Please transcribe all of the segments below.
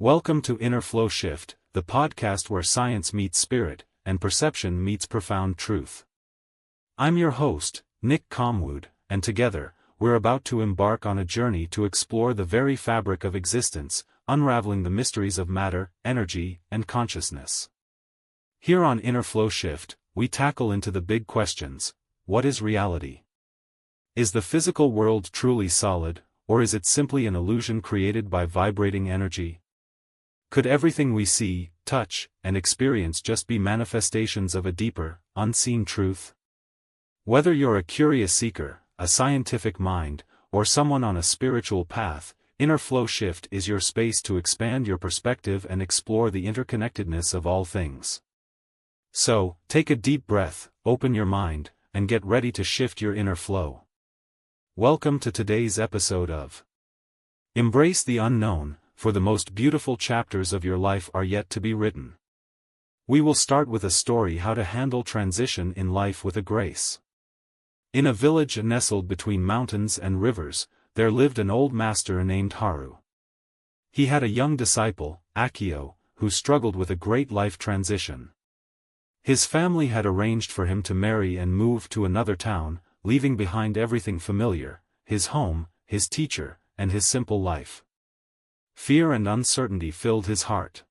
Welcome to Inner Flow Shift, the podcast where science meets spirit, and perception meets profound truth. I'm your host, Nick Comwood, and together, we're about to embark on a journey to explore the very fabric of existence, unraveling the mysteries of matter, energy, and consciousness. Here on Inner Flow Shift, we tackle into the big questions: what is reality? Is the physical world truly solid, or is it simply an illusion created by vibrating energy? Could everything we see, touch, and experience just be manifestations of a deeper, unseen truth? Whether you're a curious seeker, a scientific mind, or someone on a spiritual path, Inner Flow Shift is your space to expand your perspective and explore the interconnectedness of all things. So, take a deep breath, open your mind, and get ready to shift your inner flow. Welcome to today's episode of Embrace the Unknown, for the most beautiful chapters of your life are yet to be written. We will start with a story how to handle transition in life with a grace. In a village nestled between mountains and rivers, there lived an old master named Haru. He had a young disciple, Akio, who struggled with a great life transition. His family had arranged for him to marry and move to another town, leaving behind everything familiar: his home, his teacher, and his simple life. Fear and uncertainty filled his heart.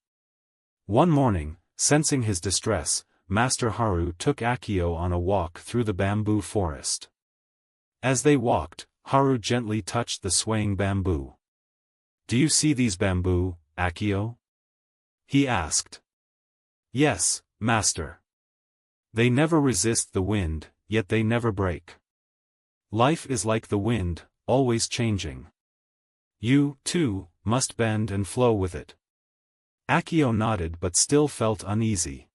One morning, sensing his distress, Master Haru took Akio on a walk through the bamboo forest. As they walked, Haru gently touched the swaying bamboo. "Do you see these bamboo, Akio?" he asked. "Yes, Master. They never resist the wind, yet they never break. Life is like the wind, always changing. You, too, must bend and flow with it." Akio nodded but still felt uneasy.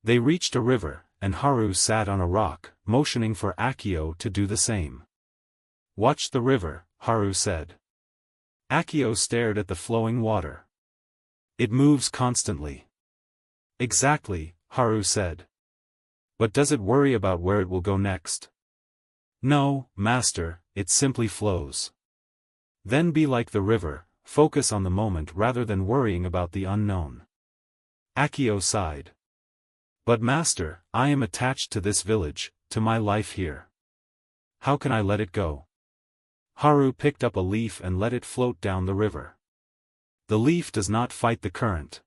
They reached a river, and Haru sat on a rock, motioning for Akio to do the same. "Watch the river," Haru said. Akio stared at the flowing water. "It moves constantly." "Exactly," Haru said. "But does it worry about where it will go next?" "No, Master, it simply flows." "Then be like the river, focus on the moment rather than worrying about the unknown." Akio sighed. "But Master, I am attached to this village, to my life here. How can I let it go?" Haru picked up a leaf and let it float down the river. The leaf does not fight the current.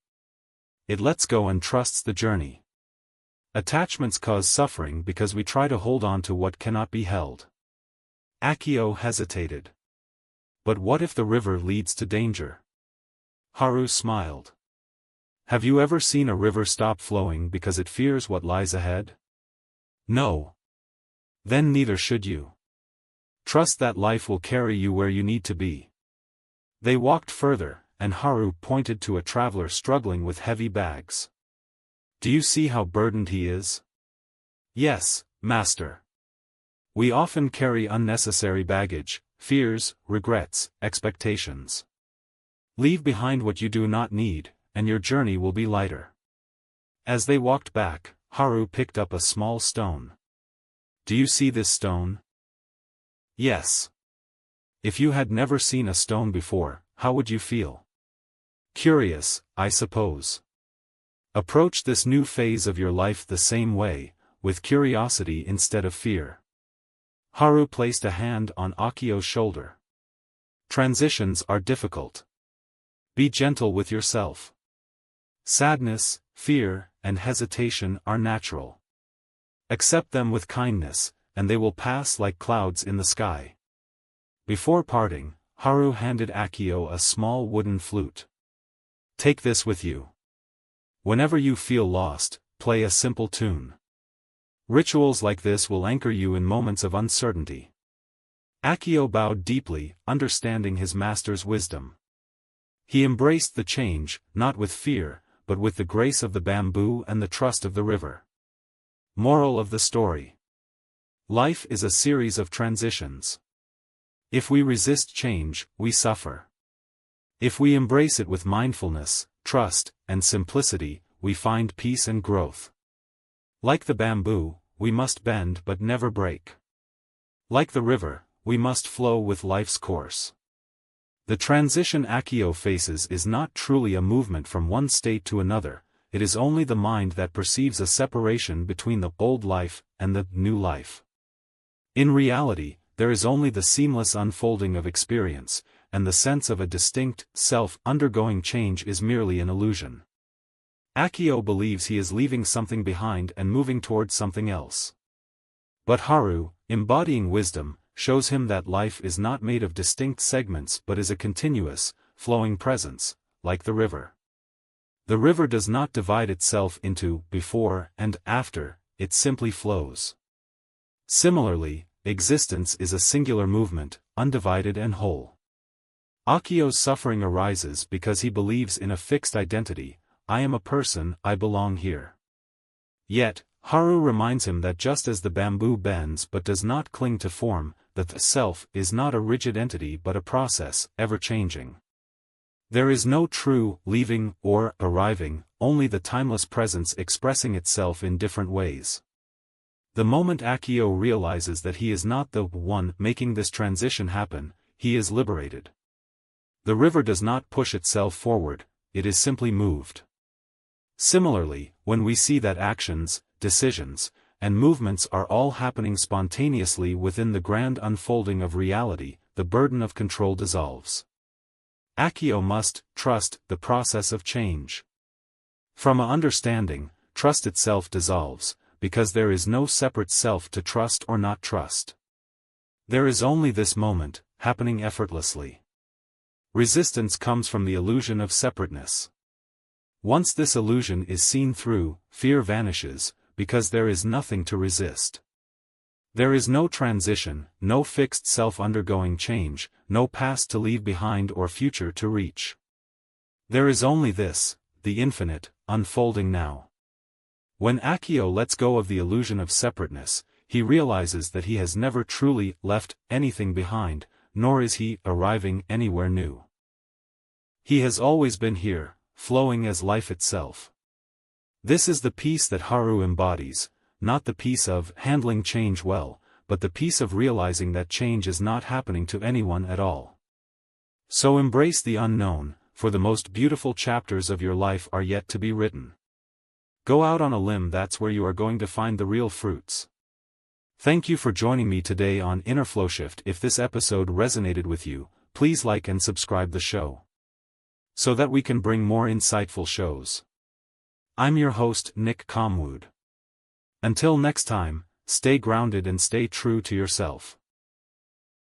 It lets go and trusts the journey. Attachments cause suffering because we try to hold on to what cannot be held. Akio hesitated. "But what if the river leads to danger?" Haru smiled. "Have you ever seen a river stop flowing because it fears what lies ahead? No. Then neither should you. Trust that life will carry you where you need to be." They walked further, and Haru pointed to a traveler struggling with heavy bags. "Do you see how burdened he is?" "Yes, Master. We often carry unnecessary baggage, fears, regrets, expectations. Leave behind what you do not need, and your journey will be lighter." As they walked back, Haru picked up a small stone. "Do you see this stone?" "Yes." "If you had never seen a stone before, how would you feel?" "Curious, I suppose." Approach this new phase of your life the same way, with curiosity instead of fear. Haru placed a hand on Akio's shoulder. "Transitions are difficult. Be gentle with yourself. Sadness, fear, and hesitation are natural. Accept them with kindness, and they will pass like clouds in the sky." Before parting, Haru handed Akio a small wooden flute. "Take this with you. Whenever you feel lost, play a simple tune. Rituals like this will anchor you in moments of uncertainty." Akio bowed deeply, understanding his master's wisdom. He embraced the change, not with fear, but with the grace of the bamboo and the trust of the river. Moral of the story: life is a series of transitions. If we resist change, we suffer. If we embrace it with mindfulness, trust, and simplicity, we find peace and growth. Like the bamboo, we must bend but never break. Like the river, we must flow with life's course. The transition Akio faces is not truly a movement from one state to another, it is only the mind that perceives a separation between the old life and the new life. In reality, there is only the seamless unfolding of experience, and the sense of a distinct self undergoing change is merely an illusion. Akio believes he is leaving something behind and moving towards something else. But Haru, embodying wisdom, shows him that life is not made of distinct segments but is a continuous, flowing presence, like the river. The river does not divide itself into before and after, it simply flows. Similarly, existence is a singular movement, undivided and whole. Akio's suffering arises because he believes in a fixed identity, I am a person, I belong here. Yet, Haru reminds him that just as the bamboo bends but does not cling to form, that the self is not a rigid entity but a process, ever-changing. There is no true leaving or arriving, only the timeless presence expressing itself in different ways. The moment Akio realizes that he is not the one making this transition happen, he is liberated. The river does not push itself forward, it is simply moved. Similarly, when we see that actions, decisions, and movements are all happening spontaneously within the grand unfolding of reality, the burden of control dissolves. Akio must trust the process of change. From an understanding, trust itself dissolves, because there is no separate self to trust or not trust. There is only this moment, happening effortlessly. Resistance comes from the illusion of separateness. Once this illusion is seen through, fear vanishes, because there is nothing to resist. There is no transition, no fixed self undergoing change, no past to leave behind or future to reach. There is only this, the infinite, unfolding now. When Akio lets go of the illusion of separateness, he realizes that he has never truly left anything behind, nor is he arriving anywhere new. He has always been here, flowing as life itself. This is the peace that Haru embodies, not the peace of handling change well, but the peace of realizing that change is not happening to anyone at all. So embrace the unknown, for the most beautiful chapters of your life are yet to be written. Go out on a limb, that's where you are going to find the real fruits. Thank you for joining me today on Inner Flow Shift. If this episode resonated with you, please like and subscribe the show, so that we can bring more insightful shows. I'm your host, Nick Comwood. Until next time, stay grounded and stay true to yourself.